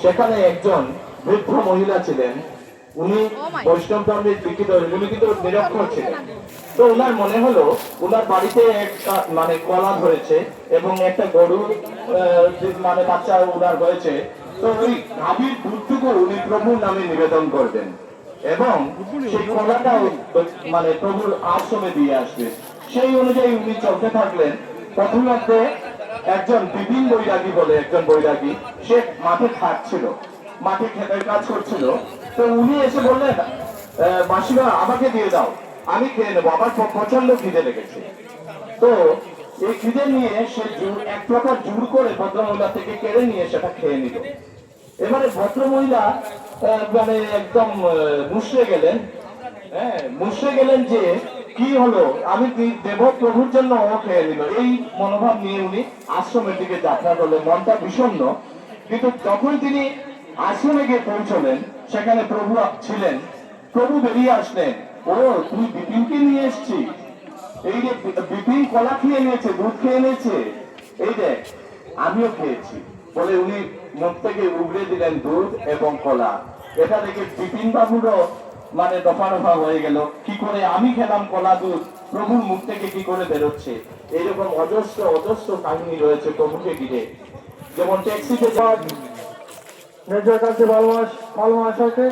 সেখানে একজন বৃদ্ধ মহিলা ছিলেন, উনি বৈষ্ণব ধর্মের দীক্ষিত, উনি কিন্তু নিরক্ষর ছিলেন। তো ওনার মনে হলো ওনার বাড়িতে একটা মানে কলা ধরেছে এবং একটা গরু মানে বাচ্চা ওনার হয়েছে। তো ওই গাভীর দুধটুকু উনি প্রভুর নামে নিবেদন করবেন এবং সেই কলাটাও মানে প্রভুর আশ্রমে দিয়ে আসবেন। সেই অনুযায়ী উনি চলতে থাকলেন। প্রথমে একজন বিপিন বৈরাগী বলে একজন বৈরাগী, সে মাঠে থাকছিল, মাঠে খেতের কাজ করছিল। তো উনি এসে বললেন, মাসিমা আমাকে দিয়ে দাও, আমি খেয়ে নেবো, আমার প্রচন্ড খিদে লেগেছে। তো এই খিদে নিয়ে সে এক প্রকার জোর করে ভদ্রমহিলা থেকে কেড়ে নিয়ে সেটা খেয়ে নিল। এবারে ভদ্রমহিলা মানে একদম মুশড়ে গেলেন। হ্যাঁ, মুশড়ে গেলেন যে কি হলো, আমি দেব প্রভুর জন্য ও খেয়ে নিল। এই মনোভাব নিয়ে উনি আশ্রমের দিকে যাত্রা করলেন, মনটা বিষণ্ণ। কিন্তু যখন তিনি আশ্রমে গিয়ে পৌঁছলেন, সেখানে প্রভু ছিলেন। প্রভু বেরিয়ে আসলেন, ও তুই বিপিনকে নিয়ে এসছি, এই যে বিপিন কলা খেয়ে নিয়েছে, দুধ খেয়ে নিয়েছে, এই দেখ আমিও খেয়েছি বলে উনি মুখ থেকে উগড়ে দিলেন দুধ এবং কলা। এটা দেখে বিপিন বাবুরও মানে দফা রফা হয়ে গেল, কি করে আমি খেলাম কলা দুধ, প্রভুর মুখ থেকে কি করে বেরোচ্ছে। এইরকম অজস্র অজস্র কাহিনী রয়েছে প্রভুকে ঘিরে। যেমন ট্যাক্সিতে মেজর কাছে ভালোবাসাকে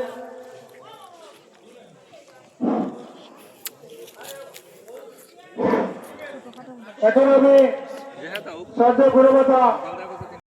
এখন আমি শ্রদ্ধা গুরুমাতা